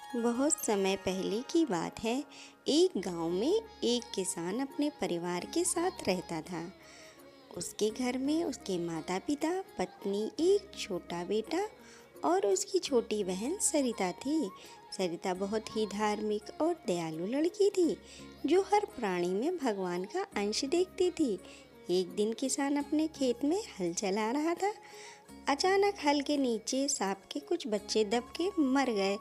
बहुत समय पहले की बात है। एक गांव में एक किसान अपने परिवार के साथ रहता था। उसके घर में उसके माता पिता, पत्नी, एक छोटा बेटा और उसकी छोटी बहन सरिता थी। सरिता बहुत ही धार्मिक और दयालु लड़की थी, जो हर प्राणी में भगवान का अंश देखती थी। एक दिन किसान अपने खेत में हल चला रहा था। अचानक हल के नीचे सांप के कुछ बच्चे दब के मर गए।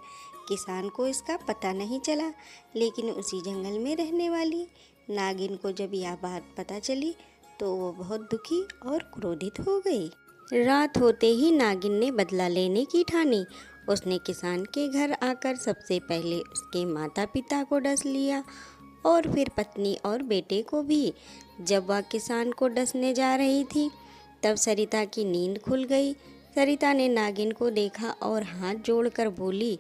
किसान को इसका पता नहीं चला, लेकिन उसी जंगल में रहने वाली नागिन को जब यह बात पता चली तो वो बहुत दुखी और क्रोधित हो गई। रात होते ही नागिन ने बदला लेने की ठानी। उसने किसान के घर आकर सबसे पहले उसके माता पिता को डस लिया और फिर पत्नी और बेटे को भी। जब वह किसान को डसने जा रही थी, तब सरिता की नींद खुल गई। सरिता ने नागिन को देखा और हाथ जोड़कर बोली,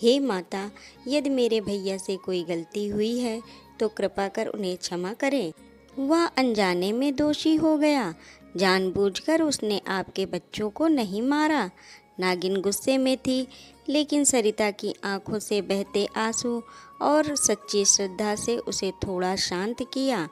हे माता, यदि मेरे भैया से कोई गलती हुई है तो कृपा कर उन्हें क्षमा करें। वह अनजाने में दोषी हो गया। जानबूझकर उसने आपके बच्चों को नहीं मारा। नागिन गुस्से में थी, लेकिन सरिता की आंखों से बहते आंसू और सच्ची श्रद्धा से उसे थोड़ा शांत किया।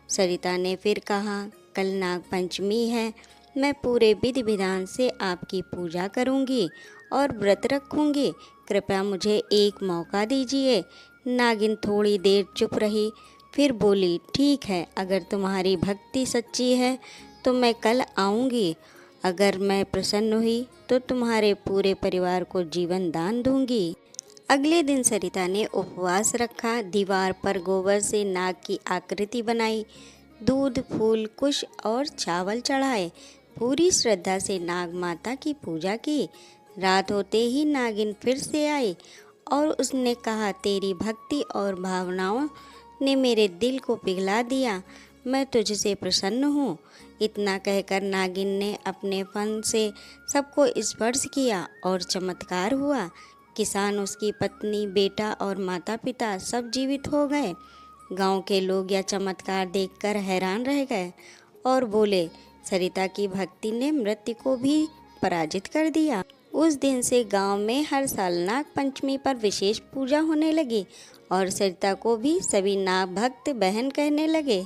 सरिता ने फिर कहा, कल नाग पंचमी है। मैं पूरे विधि विधान से आपकी पूजा करूंगी और व्रत रखूंगी। कृपया मुझे एक मौका दीजिए। नागिन थोड़ी देर चुप रही, फिर बोली, ठीक है, अगर तुम्हारी भक्ति सच्ची है तो मैं कल आऊंगी। अगर मैं प्रसन्न हुई तो तुम्हारे पूरे परिवार को जीवन दान दूंगी। अगले दिन सरिता ने उपवास रखा, दीवार पर गोबर से नाग की आकृति बनाई, दूध, फूल, कुश और चावल चढ़ाए। पूरी श्रद्धा से नाग माता की पूजा की। रात होते ही नागिन फिर से आई और उसने कहा, तेरी भक्ति और भावनाओं ने मेरे दिल को पिघला दिया। मैं तुझसे प्रसन्न हूँ। इतना कहकर नागिन ने अपने फन से सबको स्पर्श किया और चमत्कार हुआ। किसान, उसकी पत्नी, बेटा और माता पिता सब जीवित हो गए। गांव के लोग यह चमत्कार देखकर हैरान रह गए और बोले, सरिता की भक्ति ने मृत्यु को भी पराजित कर दिया। उस दिन से गांव में हर साल नाग पंचमी पर विशेष पूजा होने लगी और सरिता को भी सभी नाग भक्त बहन कहने लगे।